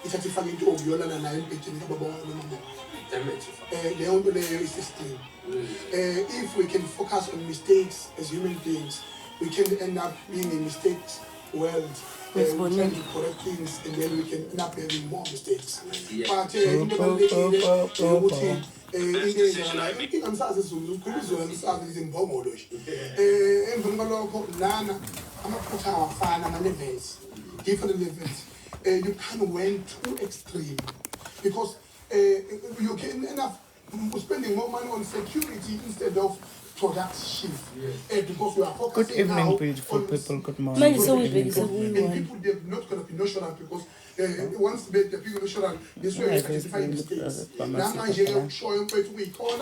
ithathe ifake into okuyolana nayo embhedeni kababa nomama. Leyo nto leyo i-system. If we can focus on mistakes as human beings, we can end up being a mistakes world. We try to correct things and then we can end up having more mistakes. But into ukuthi inkinga ngisazi isiZulu ukhulizwa ngisazi izimbongolo nje. Emveni kwalokho lana amaphutha awafana ama-levels, different levels. You can't went too extreme because you can end up spending more money on security instead of production. Because you are focusing. Good evening, now beautiful on people. Good morning. and people they're not going to be nonchalant because once the people nonchalant, this way they identify mistakes. Now I'm showing you where we call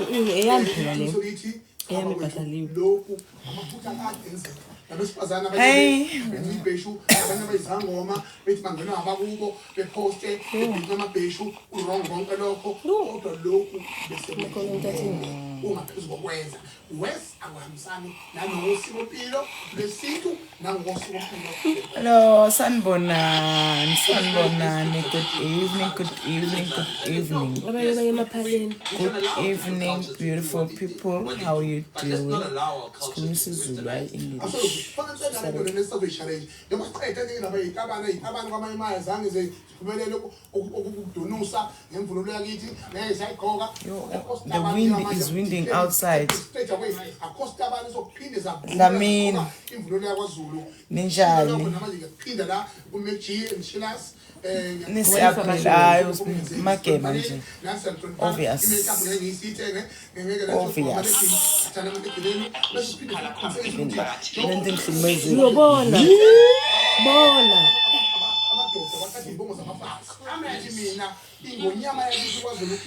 Hey. Hello, sanibonani. Good evening, beautiful people. How are you doing? English. The wind is winding outside. Lamin, ninjani? Nisiyaphila magema nje. Obvious. Bona. ingonyama yakithi kwaZulu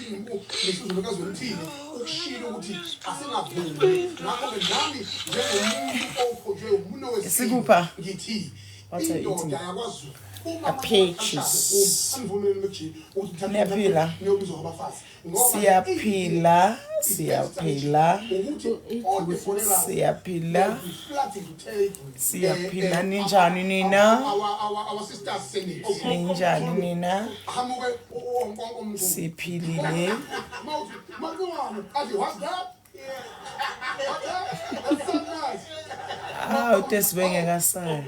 nesizulu kaZulu uthini ukushilo ukuthi asingavumi ngakho ke nami njengomuntu ophojwe umuntu wesikupha ngithi indoda yakwaZulu a peaches. Siyaphila ninjani nina? Ninjani nina? Siphilile. Ah, utesibenge kasaya.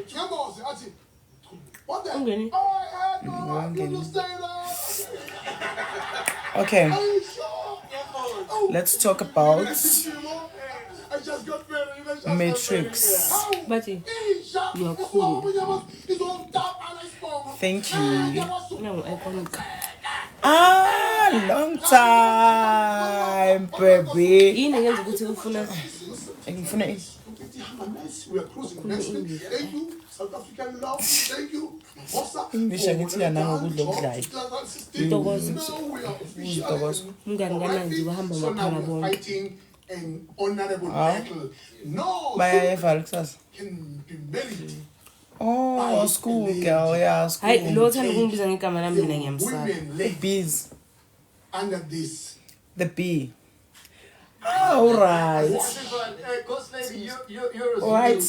Okay, let's talk about Matrix. Buddy, you are cool. Thank you. No, I can't. Long time, baby. You need to go to Funa. We are closing next week. Thank you, South African love. Thank you, English angithi yana ngokudla fighting an honorable battle. No, bayayeva kusasa. Can be married. Oh, school girl, yeah, school. Hayi lo thanda ukungibiza ngegama lami mina ngiyamsaba. Bees. Under this. The bee. All right. All right.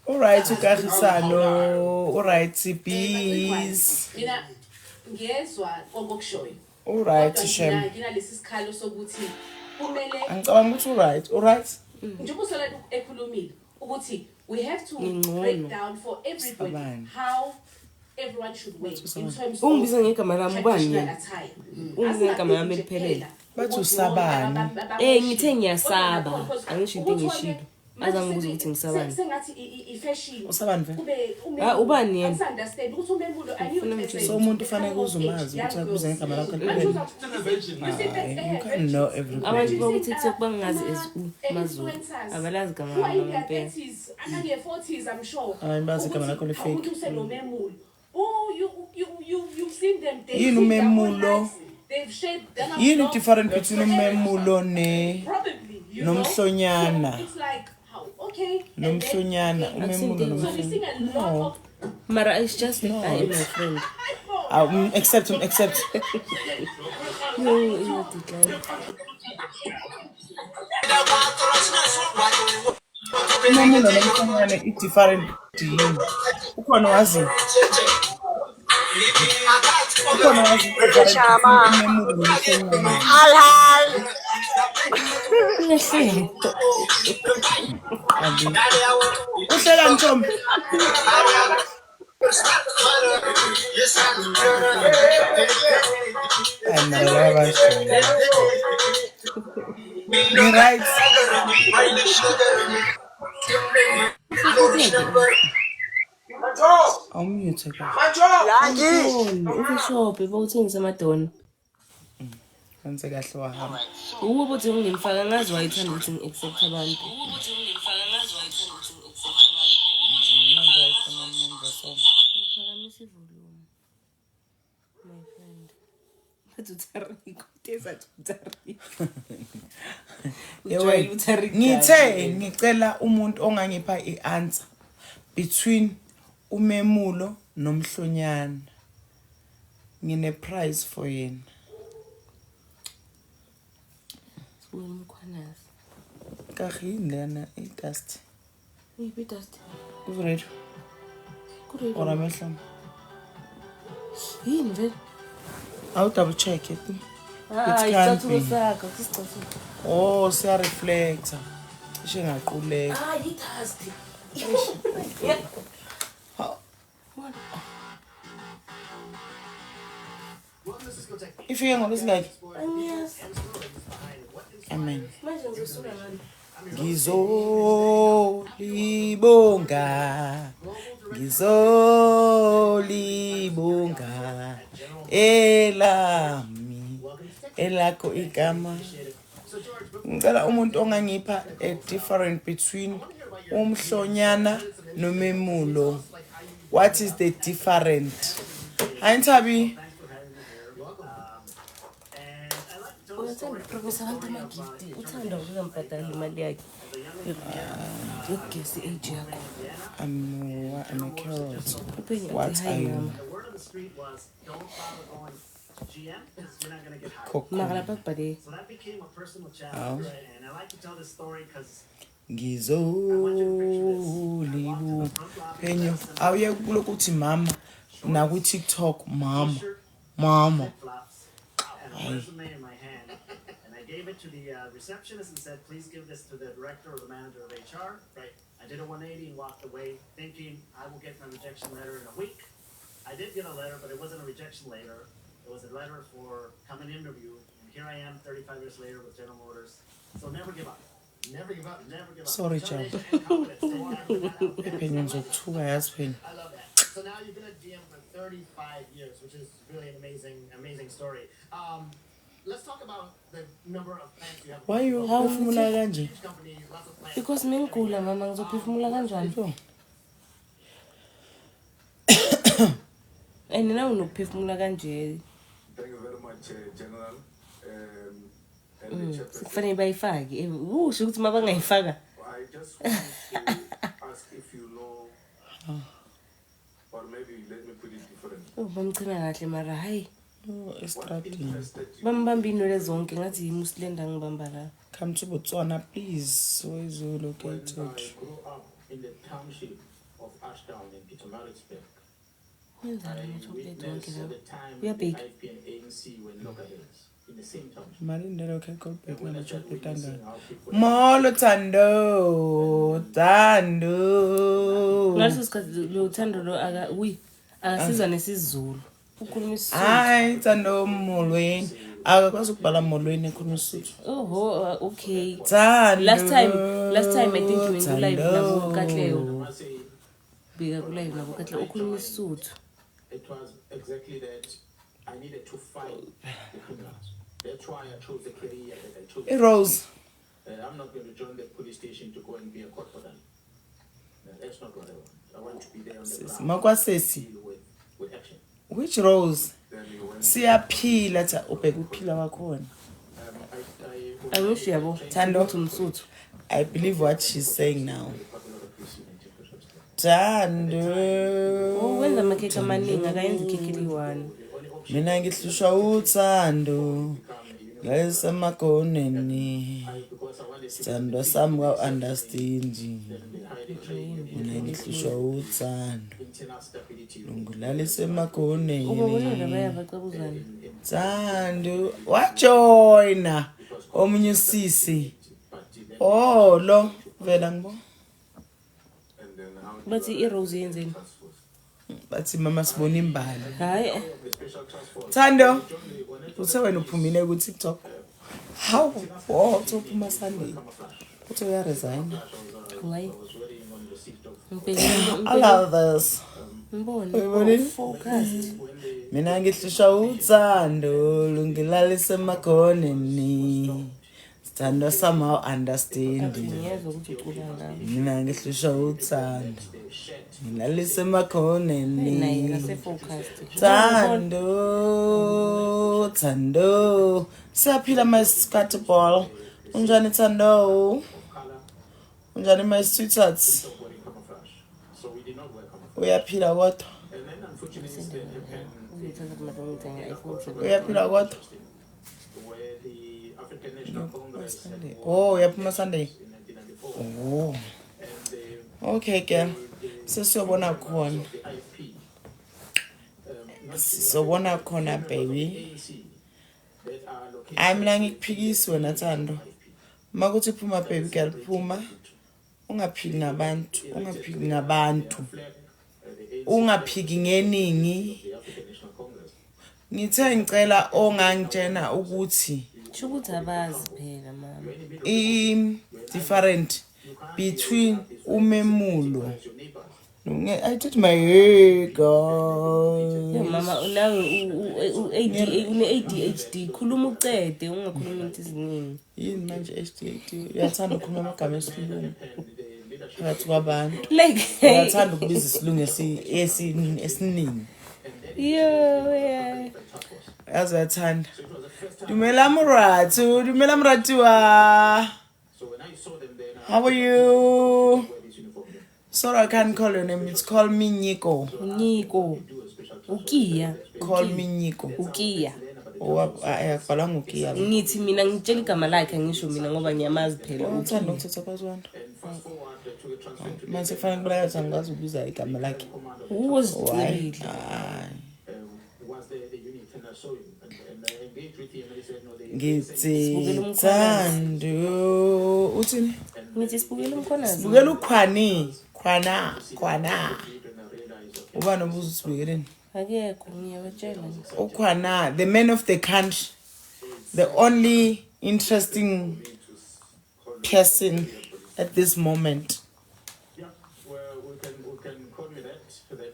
All right, ukagisano. All right, bees. Mina ngiyezwa kongokushoyo. All right, Shem. Nginalesi sikhalo sokuthi kumele Angicabanga ukuthi all right. All right. njengoba usola ekhulumile ukuthi we have to break down for everybody how everyone should wait in terms of ungibiza ngegama lami ubani yena ungibiza ngegama lami eliphelele bathi usabani ngithe ngiyasaba angisho into engishilo azangibuza ukuthi ngisabani sengathi ifashion usabani vele ubani yena understand ukuthi umemulo ayikho so umuntu ufanele uzumazi ukuthi akubiza ngegama lakho eliphelele you can know everybody abantu bokuTikTok bangazi ezimazulu abalazi gama lami ngempela angaye 40s I'm sure abazi igama lakho le fake umuntu uselomemulo you've seen them yini umemulo yini different between umemulo nomhlonyana nomhlonyana umemulo nomhlonyana mara it's just my friend accept no it's not decline Umemulo nomhlonyane i-different yini? Ukhona wazi? Ukhona wazi i-different umemulo nomhlonyane? Uhlela Ntombi? Right. Awumute Ufishophi bawuthengisa amadona. Kanze kahle wahamba. Ukuba uthi ngimfaka ngazi wayithanda ukuthi ngi-accept abantu. Uphakamisa ivolume. My friend. Ngithe ngicela umuntu ongangipha i-answer between umemulo nomhlonyana. Ngine prize for yena. Umkhwanazi. Kakhini lana i-dust. I-dust. Kuredo. Kuredo. Ora mehlo. Yini vele? I'll double check it. It can't be. Oh, siya reflector. Ishe ngaquleka. I-dust. Ifike ngolesingaki? Yes. Amen. Manje ngizosuka ngani? Ngizolibonga elami elakho igama. Ngicela umuntu ongangipha a difference between umhlonyana nomemulo. What is the difference? Ayinthabi. Professor Antamagiti uthanda ukumbhadala imali yakhe. Yokugesi age yakho. I'm a carrot. What are you? So that became a personal challenge, and I like to tell this story because Ngizolibu Penyo awuye kulokuthi mama na ku TikTok mama gave it to the receptionist and said, please give this to the director or the manager of HR. Right. I did a 180 and walked away thinking I will get my rejection letter in a week. I did get a letter, but it wasn't a rejection letter. It was a letter for come and interview. And here I am 35 years later with General Motors. So never give up. Never give up. Never give up. Sorry, Joe. I love that. So now you've been a GM for 35 years, which is really an amazing story. Let's talk about the number of plants you have. Why you phefumula kanje? Because mengigula mama ngizophefumula kanjani? And now unokuphefumula kanje. Thank you very much, General. Kufanele bayifake. Usho ukuthi mabangayifaka. I just want to ask if you know, or maybe let me put it differently. Oh, bamchina kahle mara hayi. Oh, estradini. Bambamba inwele zonke ngathi yimuslenda ngibamba la. Come to Botswana, please. Where is you located? When I grew up in the township of Ashdown in Pietermaritzburg, I witnessed at the time We are big. the IPN ANC were locals in the same township. Marinde local called back When na I started witnessing chotanga. how people Molo Tando. Ngaleso sikhathi lo Thando lo akasizwa nesizulu. Ukhuluma isizulu. Hayi Tando molweni. Akakwazi ukubhala molweni ekhuluma isizulu. Oh, okay. Tando. Last time I think you went live nabo Katleo. I say Bika ku live nabo Katleo ukhuluma isizulu. it was exactly that I needed to fight the criminals. That's why I chose the career that I chose. Hey Rose. I'm not going to join the police station to go and be a court orderly. That's not what I want. I want to be there on the ground. Makwasesi. Deal with action. Which Rose? Then you went. Siyaphila tha ubheka ukuphila kwakhona. Angisho yabo Thando. uthi umsuthu. I believe what she's saying now. Oh, Tando. wenza amakhekhe amaningi akayenza ikhekhe liwani. Mina ngihlushwa uthando. Layisemakoneni. Sithandwa sami ka-understand. Mina ngihlushwa uthando. Lungilalise emakoneni. Ubabona bayabacabuzana. Thando wajoyina omunye usisi. Oh lo vela ngibona. Bathi iRose yenzeni? Bathi mama sibona imbali. Hayi. Thando uthe wena uphumile ku TikTok. How? Oh, uphuma Sunday. Uthe uya resign. Why? I love this. Mbona focused. Mina ngihlusha uthando lungilalise emakoneni. Sithandwa somehow understanding. Ngiyezwa ukuthi ucula ngawo. Mina ngihlusha uthando. Ngilalise emakoneni. Naye ngase focused. Thando. Siyaphila my scatterball. Unjani Thando? Unjani my sweethearts? Uyaphila kodwa? Uyaphila kodwa? Oh, uyaphuma Sunday. Oh. Okay, girl. Sesiyobona khona. Sizobona khona baby. Mina ngikuphikisi wena Thando. Makuthi phuma baby girl phuma. Ungaphiki ngabantu. Ungaphiki ngeningi. Ngithe ngicela ongangitshena ukuthi Shukuthi abazi phela mama. Different between umemulo. I did my hair, girl. Yeah, mama nawe une-ADHD khuluma ucede ungakhuluma into eziningi. Yini manje ADHD? Uyathanda ukukhuluma amagama esilungu. Phakathi kwabantu. Like Uyathanda ukubiza isilungu esiningi. yeah. Yazi uyathanda. Dumela mratu wa. How are you? Sorry, I can't call your name. It's call me Nyiko. Nyiko. Ukiya. Call me Nyiko. Ukiya. Ayakubhala ngukiya. Ngithi mina ngitshela igama lakhe ngisho mina ngoba ngiyamazi phela. Uthanda ukuthetha phakathi. Manje kufanele kubulayo sangazi ukubiza igama lakhe. Uzicilile. Ngithi Thando. Uthini? Ngithi sibukele umkhonazi. Sibukela ukhwani. Khwana. Ubani obuza usibukeleni? Akekho ngiyabatshela. Ukhwana, the man of the country. The only interesting person at this moment. Yeah, well, we can call me that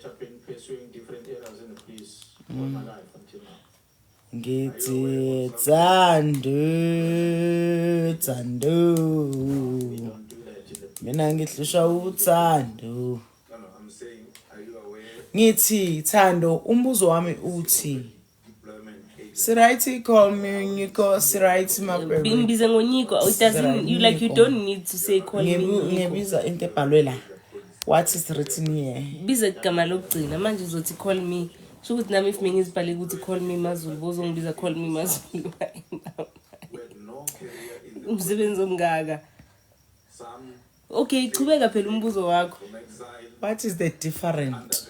I've been pursuing different areas in the police all my life until now. Ngithi Thando. Mina ngihlusha uthando. I'm saying, are you aware? Ngithi Thando, umbuzo wami uthi. Siright call me Nyiko, Siright my baby. Bimbize ngonyiko. It doesn't you don't need to say call me. Ngibiza into ebhalwe la. What is written here? Biza igama lokugcina manje uzothi call me. Shukuthi nami if ngizibhale ukuthi call me Mazulu bozongibiza call me Mazulu. Umsebenzi omngaka. Okay, chubeka phela umbuzo wakho. What is the difference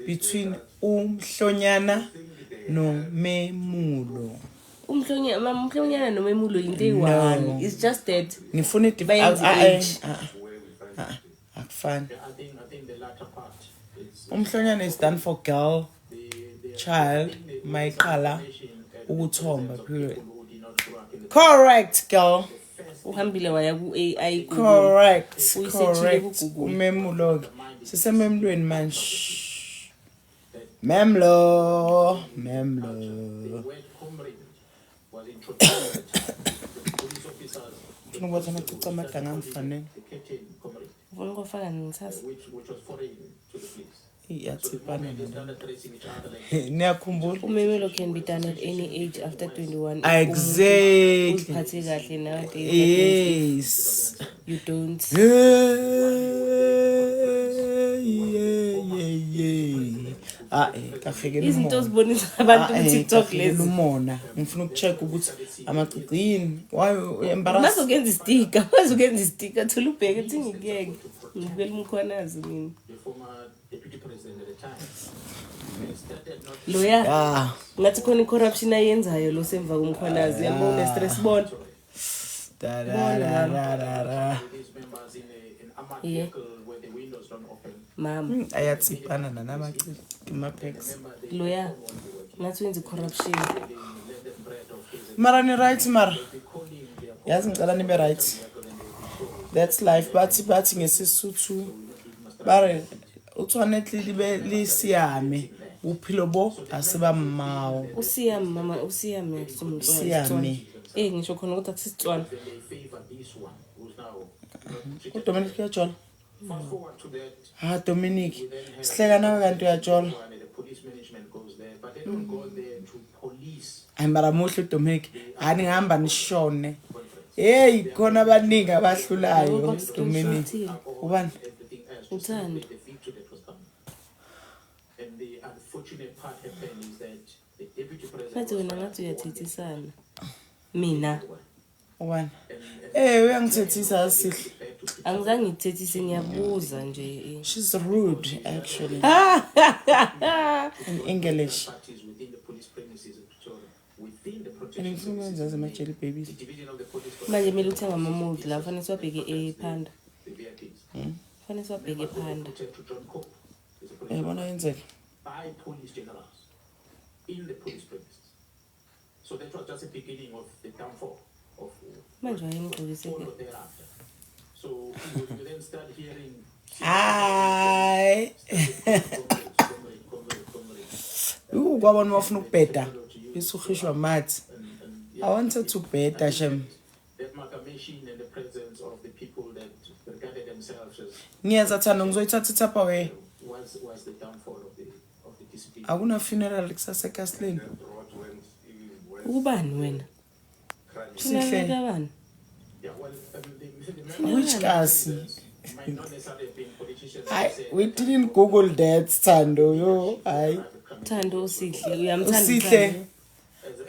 between umhlonyana no memulo? Umhlonyana nomemulo into eyi-one. It's just that ngifuna akufani. I think the latter part. Umhlonyana is done for girl, child, mayiqala ukuthomba period. Correct, girl. uhambile waya ku-AI. Correct. Umemulo ke sisememulweni manje. Memlo. Ufuna ukuthi ngicocela amagama angifanele. Ufuna ukufaka ngithatha. Which was foreign to the police. Iyatsipana niyakhumbula Umemelo can be done at any age after 21. Exactly. Uziphathe kahle nowadays. Yes. You don't. kahekela izinto umona. zibonisa abantu ku-TikTok Kahekela lezi umona. Ngifuna ukucheck ukuthi amacicini. Why embarrassed? mazokenza istika thola ubheke uthi ngikuyeke ngibukela umkhwanazi mina The former deputy president at the time started not loya ngathi khona i-corruption ayenzayo lo semva komkhwanazi yabo une-stress bona Da da da da da. these members in armored vehicle where the windows don't open. mama Ayatsipana nanamacicini. Mapex. loya ngathi wenza i-corruption Mara ni right mara. Yazi ngicela nibe right. That's life. Bathi ngesisuthu. Bare utshwanetse libe lisiyame. Uphilo bo asiba mawo. usiyami mama usiyami Siyame. ngisho khona ukuthi akusisitswana They favor this one who's now Dominic uyajola. fast forward to that. Dominic. Sihleka nawe kanti uyajola. And the police management goes there, but they don't go there to police. Ayimara muhle Dominic. Hani ngihamba nishone. Hey khona abaningi abahlulayo Dominic. Ubani? Everything else. Uthando. The victory that was coming. And the unfortunate part happened is that the deputy president bathi wena ngathi uyathethisana mina Ubani? Uyangithethisa asihle. angizange ngithethise ngiyabuza nje She's rude actually. In English. parties within the police premises in Pretoria, within the And protection ngifuna ukwenza zamajeli babies. division of the police for manje kumele uthenga amamodi la kufanele siwabheke ephanda the VIPs. kufanele siwabheke ephanda To John Cope, is a police Yabona yenzeka. by police generals in the police premises. So that was just the beginning of the downfall of manje wayemgqokise followed thereafter. So you then start hearing Hayi. Kwabona mafuna ukubheda. Bisukhishwa mathi. I wanted to beta shem. that amalgamation and the presence of the people that regarded themselves as Ngiyazathanda ngizoyithatha ithapha we. was the downfall of the discipline. Akuna funeral kusasa eKasleni. ubani wena Sihle. kabani Yeah, well, the Which kasi? might not necessarily have been politicians. We didn't Google that Thando yo. Hayi. Thando usihle uyamthanda Usihle.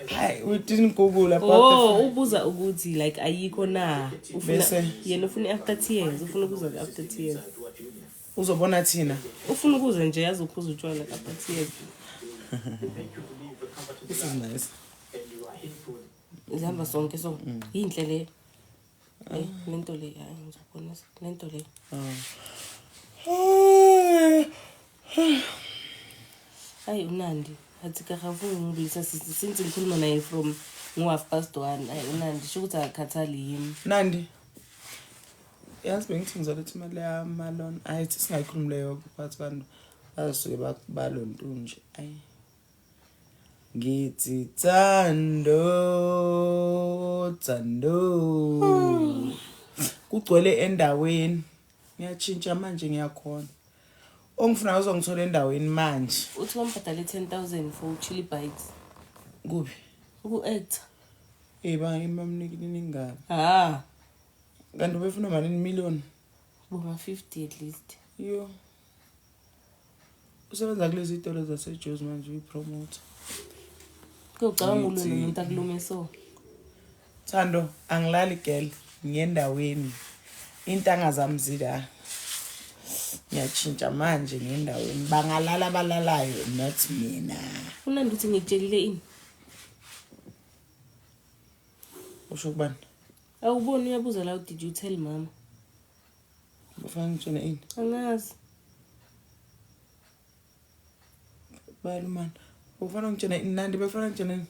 Hayi, we didn't Google about ubuza ukuthi like ayikho na Bese. yena ufuna after tears ufuna ukuza after tears uzobona thina. ufuna ukuza nje yazophuza utshwala after tears This is nice. And you are hateful. zihamba sonke so yinhle le lento le hayi ngizobona lento le hayi unandi athi kahafuni ngibulisa since ngikhuluma naye from ngo-1:30 hayi unandi sho ukuthi akakhathali yimi Nandi. Yazi bengithi ngizoletha imali yamalon. Ayithi singayikhulumi leyo kuphathi abantu basuke balonto nje. Ayi. Ngithi Thando. Kugcwele endaweni. Ngiyatshintsha manje ngiyakhona. Ongifuna uzongithola endaweni manje. uthi wambhadale 10,000 for chili bites Kuphi? uku-act Bamnikile iningaba. Kanti ubefuna malini million? boma 50 at least Yo. Usebenza kulezi itolo zaseJozi manje uyipromote. kucabanga ulo nomuntu akulume so Thando, angilali girl, ngiyendaweni. Intanga zami zila. Ngiyatshintsha manje ngendaweni. Bangalala abalalayo not mina. unandi uthi ngikutshelile ini Usho kubani? awuboni uyabuza la did you tell mama Bafana ngitshena ini? angazi Bayalumana. Ufana ngitshena inandi bafana ngitshena ini?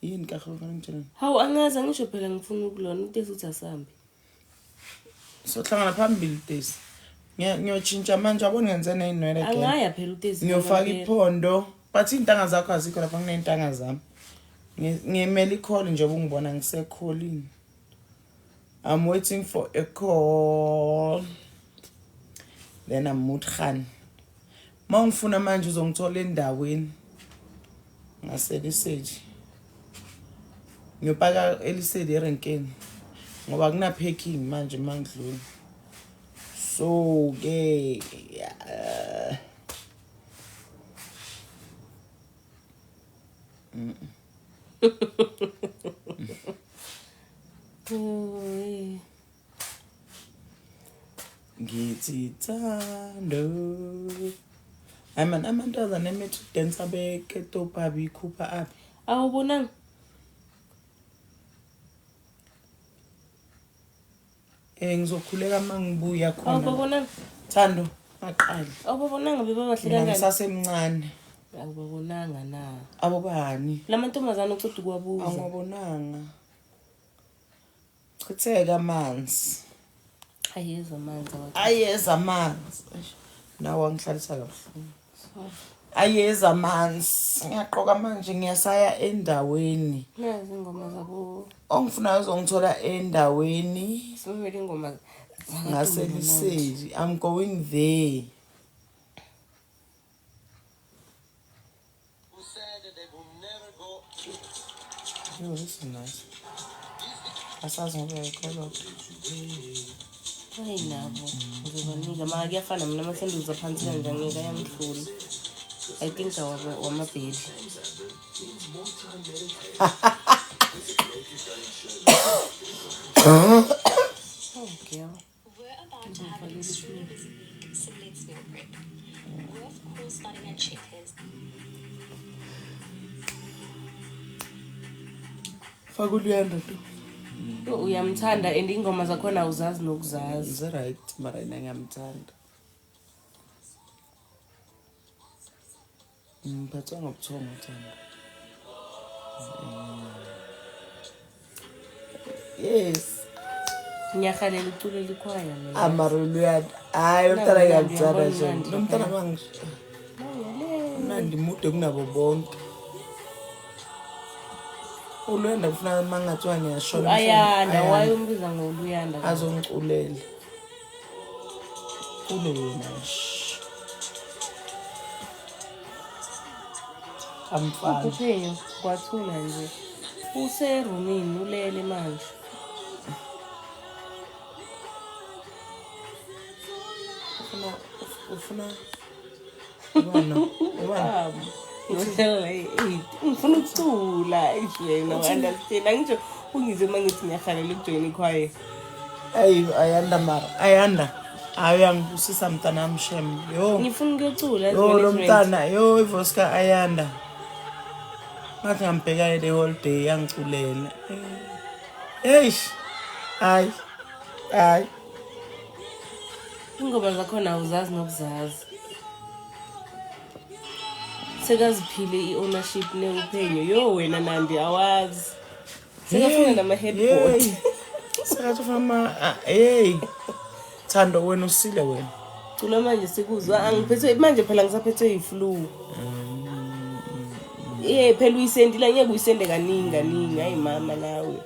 Yini kahle bafana ngitshena? hawu angazi angisho phela ngifuna ukulona utesi uthi asambe Sohlangana phambili tesi. Ngiyotshintsha manje abone ngenzene inwele girl. angaya phela utesi Ngiyofaka iphondo. But intanga zakho azikho lapha kunentanga zami. Ngimeli call nje ungibona ngisekhallini. I'm waiting for a call. Then I'm Muthan. Mangifuna manje uzongithola endaweni. Ngaselisage. Ngiyopaka elisage erenkeni. Ngoba kuna packing manje mangidlula. So ke Ngithi thando. Amantazana emethi dance abeketopa bikhupha aphi. Awubonanga? Ngizokhuleka mangibuya khona. Awubonanga? Thando, aqali. Awubonanga bebabahle kangaka? Ngisasemncane. Awubonanga na. Abobani? Lamantombazana uceda ukwabuza. Angibonanga. Chitheka amanzi. Ayeza amanzi awathatha. Ayeza amanzi. Nawe angihlalisa kabuhlungu. Ayeza amanzi. Ngiyaqoka manje ngiyasaya endaweni. Nazi ingoma zabo. Ongifuna uzongithola endaweni. Simele ingoma Ngaseliseli. I'm going there. Oh, this is nice. Asazi ngoba yayikhona. hayi nabo ngizobanika mara kuyafana mina masenduza phansi kanje ngeke ayangidlula. I think wamabheli. Oh girl. We're about to have an extremely busy week, so let's make a break. We're of course starting at Checkers. Fakuluyanda tu. Uyamthanda and ingoma zakhona uzazi nokuzazi. Is that right? Mara yena ngiyamthanda. Mphathwa ngobuthongo uthando. Yes. Ngiyahalela uculela ikhwaya mina. Amaruluyanda. Hayi umntana ngiyamthanda nje. Nomntana mangisho. Mnandi mude kunabo bonke. Uluyanda kufuna mangathiwa ngiyashona. Ayanda waye umbiza ngoluyanda. Azongiculela. Ule yena. Amfana. Kuphenyo kwathula nje. Userumini ulele manje. Ufuna ubona. Ngifuna ukucula yena understand angisho ungize mangithi ngiyahalela ukujoin ikhwaya. Ayanda mara ayanda ayangibusisa mntana amshem yo Ngifuna ukuyocula yo lo mntana yo ivoice ka ayanda ngathi ngambheka the whole day yangiculela ay ingoma zakhona uzazi nokuzazi. Sekaziphile i-ownership neuphenyo yo wena Nandi awazi. Sekafuna nama-headboard. Sekathi ufama Thando wena usile wena. Cula manje sikuzwa angiphethwe manje phela ngisaphethwe yi-flu. Phela uyisendile ngeke uyisende kaningi hayi mama nawe.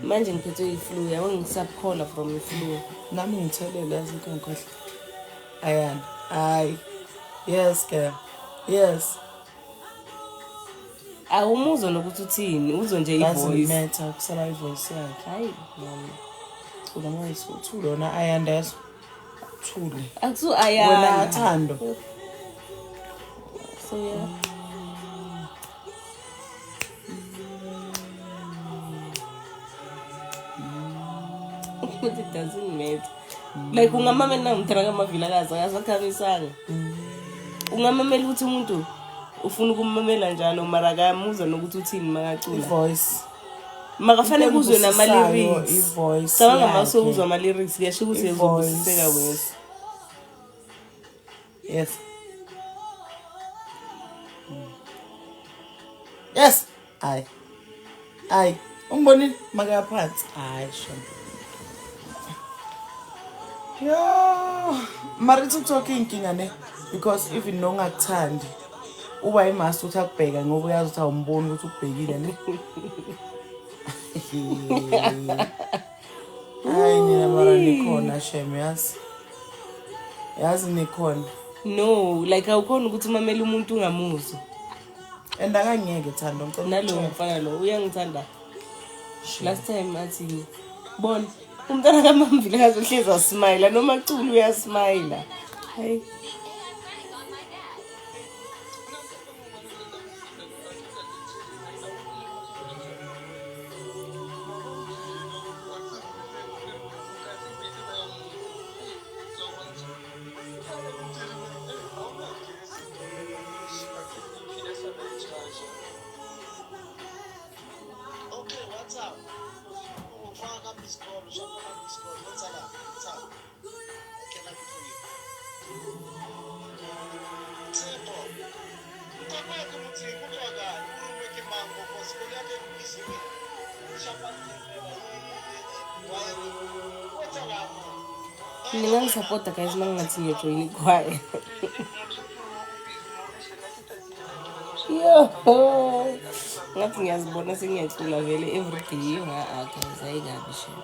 Manje ngiphethwe yi-flu yabo ngisaphola from i-flu. Nami ngithelele yazi inkonkhohle. Ayanda. Ay. Yes girl. Yes. Awumuzwa nokuthi uthini uzwe nje ivoice. Matter kusala ivoice yakhe. Hayi mama. Cula manje uthule wona ayanda yazi. Uthule. Akusu ayanda. Wena Thando. So yeah. It doesn't matter. Like ungamamela namthana kamavila akasakhamisanga. Ungamamela ukuthi umuntu ufuna ukumamela njalo mara akayamuzwa nokuthi uthini makacula. Voice. Makafane kuzwe nama lyrics. Ivoice. Sawanga maso uzwa ama lyrics kuyasho ukuthi ezobusiseka wese. Yes. Yes. Ay. Umbonile makaphansi. Hayi shona. Yo, mara talking inkinga ne because even nongakuthandi uba imaster uthi akubheka ngoba uyazi ukuthi awumboni ukuthi ubhekile ne. Hayi nina mara nikhona shem yazi nikhona. No, like awukhona ukuthi umamela umuntu ungamuzwa. And akangeke Thando ngicela nalo mfana lo uyangithanda. Last time athi bona umntana kamamvile kazohleza smile noma cula uyasmile. Hey. Ningangisupporta guys mangathi ngiyojoin ichoir. Yo. Ngathi ngiyazibona sengiyacula vele every day. Guys ayikabi shame.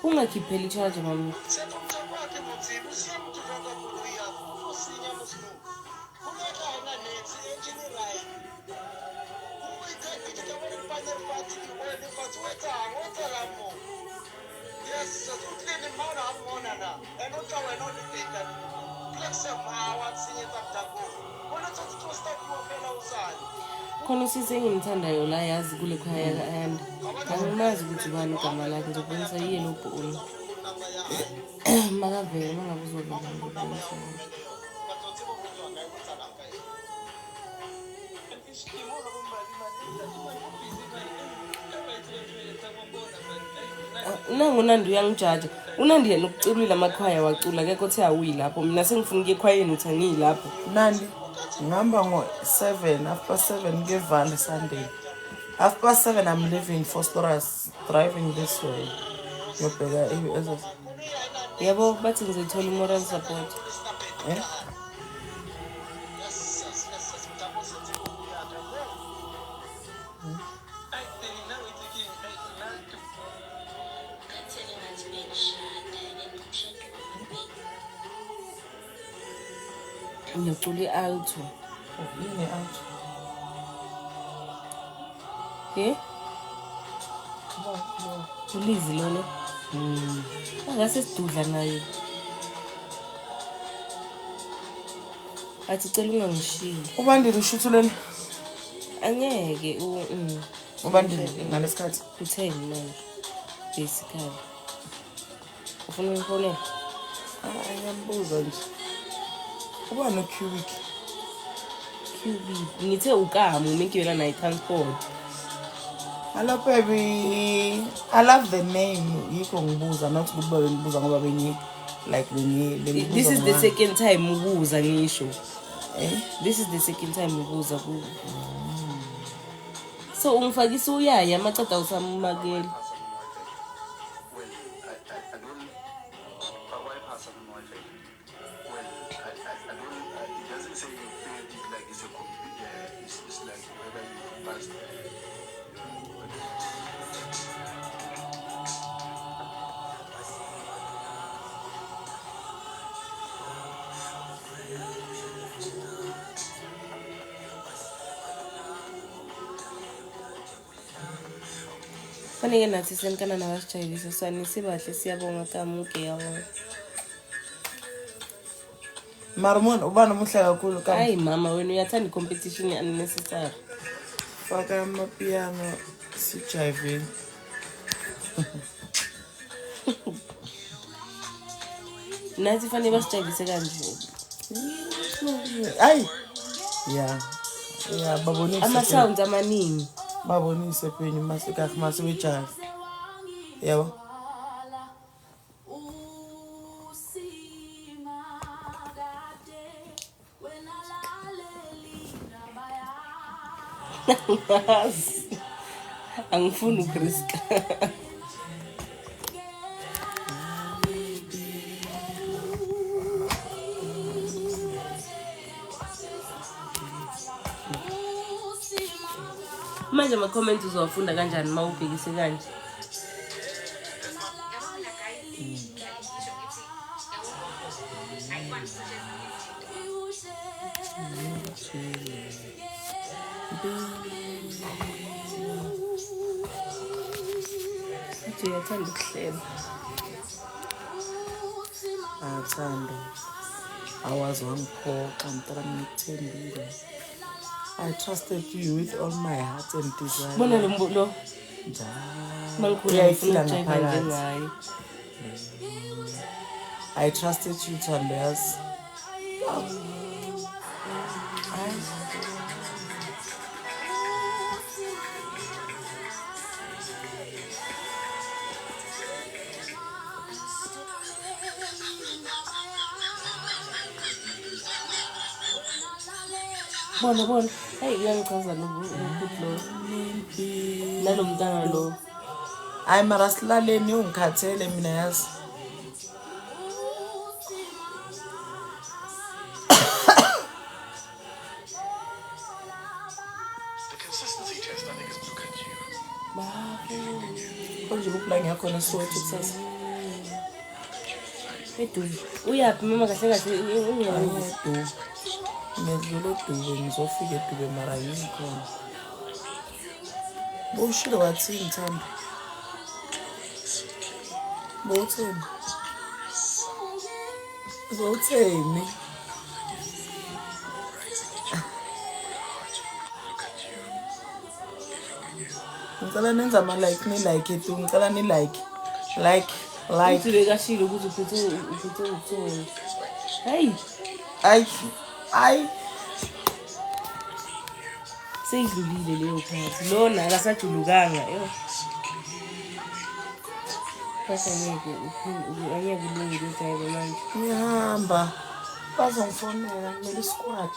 Ungakhipheli charge mama. Khona usise engimthandayo la yazi kule khaya and angimazi ukuthi ubani igama lakhe ngizobonisa yini ubhulu. Makavele mangabe uzobona ngibonisa. Nangu Nandi uyangijaja. UNandi yena ukuculula amakhwaya wacula ke kothe awuyi lapho. Mina sengifuna ukuye ekhwayeni uthi angiyilapho. Nandi ngihamba ngo-7 after 7 ngevale Sunday. After 7 I'm leaving for Storras, driving this way. Ngiyobheka Yabo bathi ngizothola moral support. Ngiyacula alto. Yini alto? Ulizi lona. Angase sidudla naye. Athi cela ungangishiyi. Ubandile ushuthulela? Angeke Ubandile ngalesikhathi? Uthe manje. Basically. Ufuna ngifonele? Ngiyambuza nje. Uba no cubic. Ngithe ukamu mengiyela nayi transport. Hello baby. I love the name. Yikho ngibuza not ukuba bengibuza ngoba bengi like bengibuza. This is the second time ubuza ngisho. This is the second time ubuza ku. So ungifakisa uyaya amacada usamakeli. Fanele nathi senkana nabasijayelisa sanise bahle siyabonga kamuke yabo. Marmon uba nomuhle kakhulu ka. Hayi mama wena uyathanda competition unnecessary. Faka amapiano sijive. Nathi fanele basijayelise kanje. Ay. Yeah. Babonisa. Ama sounds amaningi. Babonise penye mase wejazz. Yabo. Angifuni ukriska. Manje ama comments uzowafunda kanjani mawubhekise kanje? Uyathanda ukuhleba. Athanda. Awazi wangiphoqa ngitara ngithembile. I trusted you with all my heart and desire. Bona lo mbulo. Uyayifila ngaphakathi. I trusted you Thandazi. Bona. Hey uyangichaza lo nalo mntana lo. Hayi mara silaleni ungikhathele mina yazi. konje ukula ngiyakhona Soweto kusasa. Eduze. Uyaphi mama kahle kahle ungeyazi. Ngedlula Dube ngizofika eDube mara ngikhona. Boshilo wathini Thando? Bothini? Bothini? Ngicela nenza ama like ni like tu ngicela ni like Uthi bekashilo ukuthi uphuthe ukuthola. Ay seyidlulile leyo phansi lona akasajulukanga yo basa ngeke angeke kulungile ujayibe manje ngihamba bazongifonela kumele squad.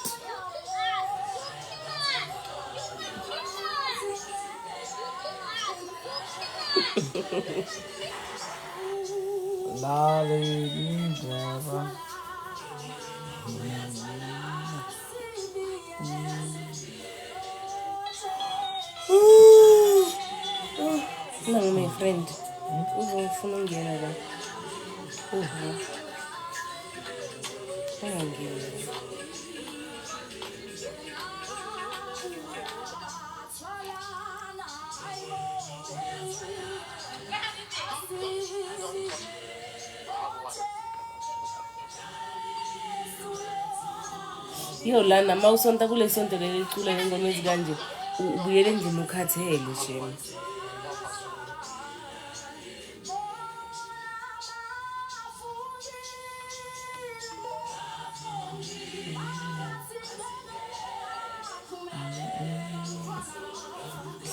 Lale indaba my friend uzofuna ungena la angangena yo lana mawusonta kule sonto leli licula ngengoma ezikanje ubuyele endlini ukhathele shema.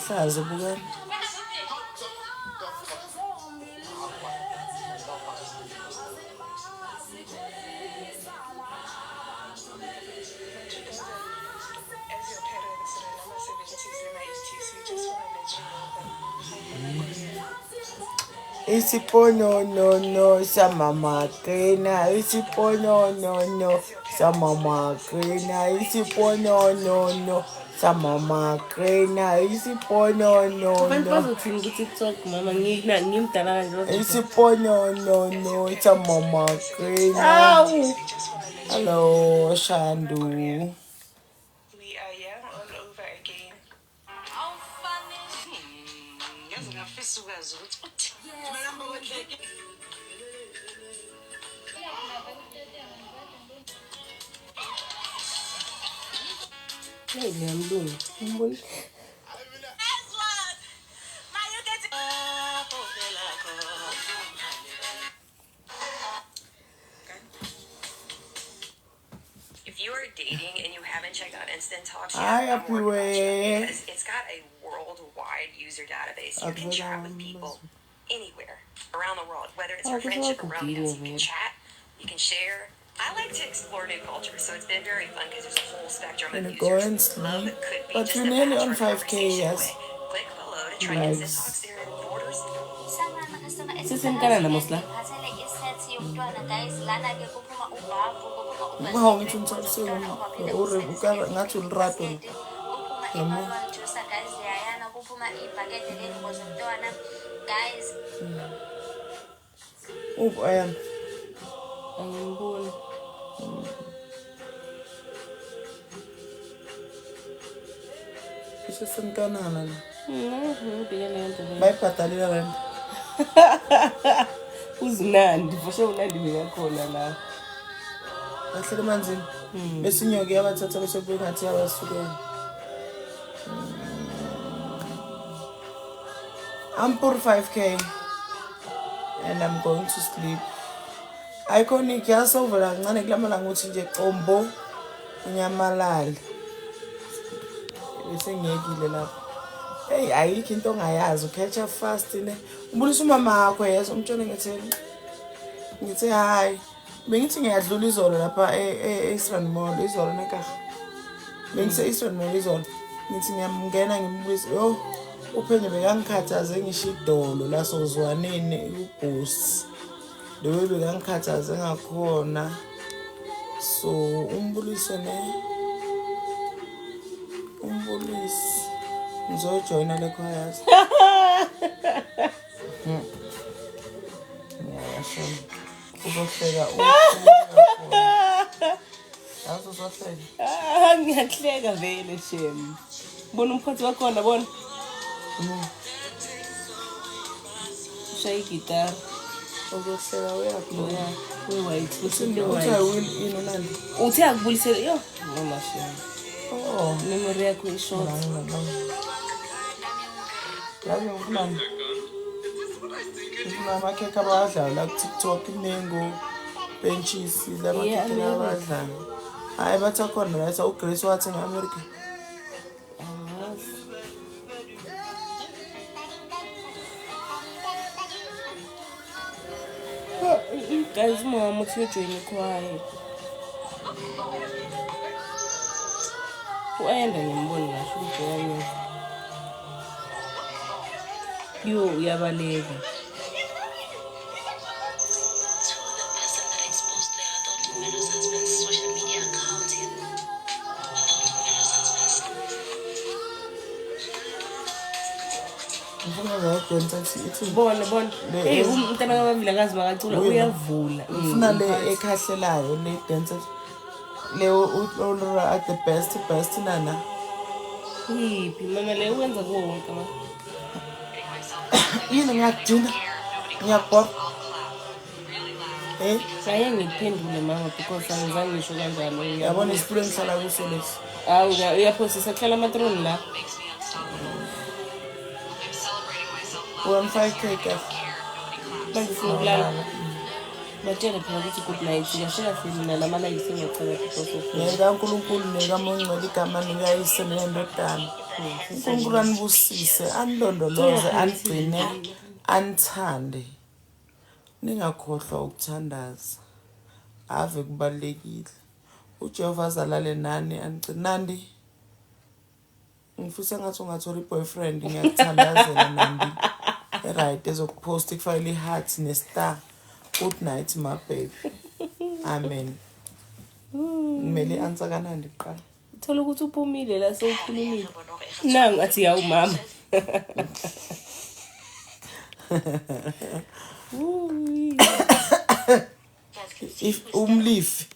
Hlaza buka isiponono samama Krena isiponono samama Krena isiponono samama Krena isiponono Abantu bazothini ku TikTok mama ngimdala kanje isiponono samama Krena. Hello Shandu. We are young all over again. How funny. Yazi ngafisa ukwazi ukuthi ngihamba kodleke. Hey ngiyambona. Ngibona. If you are dating and you haven't checked out Instant Talks Hi, yet, I would recommend Apuwe. because it's got a worldwide user database. You can chat with people anywhere around the world, whether it's for friendship or romance. You can chat, you can share. I like to explore new cultures, so it's been very fun because there's a whole spectrum of Gonna go and users. Love sleep, could be but just we're a nearly match on or 5K, conversation yes. away. Click below to try Nice. Instant Talks there in borders. Sesemkana namusla. Wow, ngithi ngitholisile ngathi ulirato. Ayam. Angiboni. Sesemkanana la. Ngibhekene nento. Bayibhadalela rent. Uzinandi, fashe unandi bekakhona la. Bahlele emanzini. Bese inyoka yabathatha bese bengathi yabasukela. I'm put 5K and I'm going to sleep. Iconic yasovela kancane kulamalanga ukuthi nje Combo unyamalala. Bese ngiyekile lapha. Hey ayikho into ongayazi catch up fast ne. Ubulisa umama wakho yes umtshela ngithi hi. Bengithi ngiyadlula izolo lapha Eastern Mall izolo neka. Bengise Eastern Mall izolo. Ngithi ngiyamngena ngimbulisa yo uphenye bekangikhathaze ngisho idolo la sozwaneni uboss. Lewe bekangikhathaze ngakhona. So umbulise ne umbulisi ngizojoyina le choirs. Yeah, sure. Uzohleka Ngiyahleka vele shem. Bona umphathi wakhona bona. Ushaya igitara. uzohleka uyakhona. We-white. Uthi Uthe akubulisele yo. Noma shem. oh Memory yakho ishort. yazi ukunani amakhekhe abadlala la ku-TikTok imango benches lamakhekhe abadlala hayi bathi akhona la uGrace wathi nge-America Guys, mama, uthi ujoyine quiet. Uenda ngimboni ngasho ujoyine. Yo, uyabaleka. Bona umntana kabavila makacula uyavula. Ufuna le ekhahlelayo le dance le ulra at the best nana. Yiphi mama le wenza konke ma. Yini ngiyadina. Ngiyabhora. Saye ngiphendule mama because angizange ngisho kanjalo. Yabona isipule ngihlala kuso lesi. Awu uyaphosisa kuhlala amatroni la. 1.5K ka. Bangifuna ukulala. Batshela phela ukuthi good night. Ngiyashela fini nalama live sengiyacela because Ngeka uNkulunkulu nekaMongcwele igama ngiyayise nendodana. uNkulunkulu anibusise, anilondoloze, anigcine, anithande. Ningakhohlwa ukuthandaza. Ave kubalekile. uJehova azalale nani anigcinandi. Ngifisa ngathi ungathola boyfriend ngiyakuthandazela Nandi. Right ezokupost kufayile heart nestar. Good night my baby. Amen. Ngimele answer kaNandi qala. Uthola ukuthi uphumile la sewukhulumile. Nangu athi yawu mama. If umlifi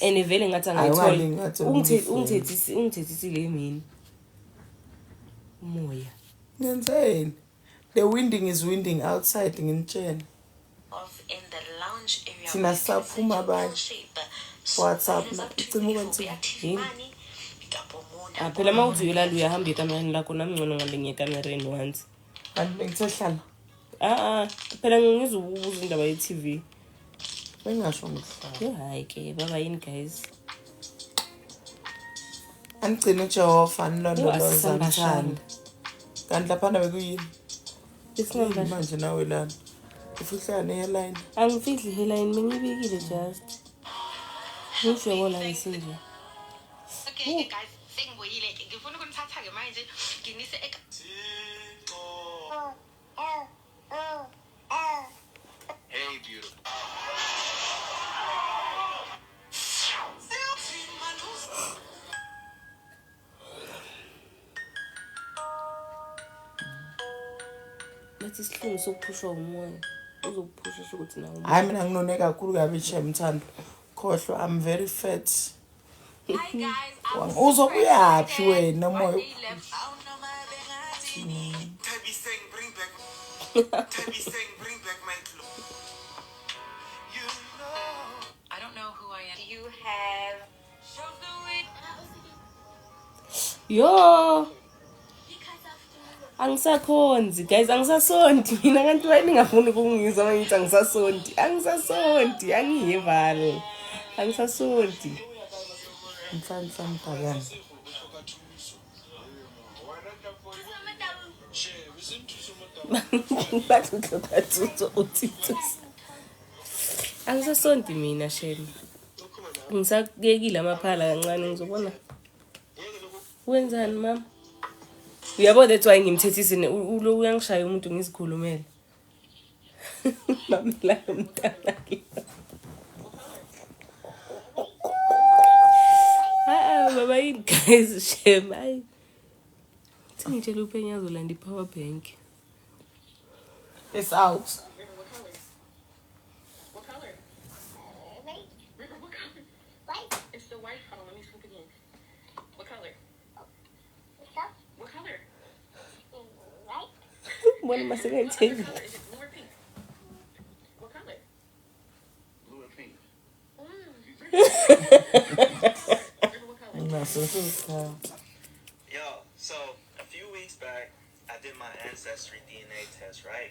Vele ngathi angayithola. Ungithethisile mina. Umoya. Ngenzeni? The winding is winding outside nginitshela. In the lounge area. Thina saphuma abanye. WhatsApp na icima ukwenza. Phela mawuthi uyolala uyahamba ekamereni lakho nami ngcono ngalinye ekamereni once. Kanti ngitsehlala. Phela ngizobuza indaba ye-TV. Bengasho ngihlala. Hayi ke baba yini guys. Angigcine uJehova anilondoloza ngithanda. Kanti lapha bekuyini? Isinamba manje nawe lana. Ufihla ne-hairline. Angifihli hairline mengibikile just. Ngisho yabona ngisinje. Okay guys, sengibuyile. Ngifuna ukunithatha ke manje nginise Hey beautiful. Let's isihlungu sokuphushwa umoya. Uzokuphusha ukuthi nawo. Hayi mina nginone kakhulu kabi Mthando. Khohlwa I'm very fat. Hi guys, Uzobuyaphi wena moyo? Tabby saying bring back my clothes. You know. I don't know who I am. Do you have Yo. Angisakhonzi guys, angisasondi. Mina kanti wena ngafuni ukungizwa mangithi angisasondi, angiyevalo. Angisasondi. Mfana phakani. Angisasondi mina shema. Ngisakekile amaphala kancane ngizobona. Wenzani mama? Uyabo that's why ngimthethise ulo uyangishaya umuntu ngizikhulumela. Mamela umntana ke. Baba yini guys shema. Ngitshela uPenya azolanda ipower bank. It's out. River, what color? What color? River, what color? White. It's the white. Hold on, let me swoop again. What color? What color? What am I saying? What other color? Is it blue or pink? What color? Blue and pink. River, what color? No, so this is Yo, so a few weeks back, I did my ancestry DNA test, right?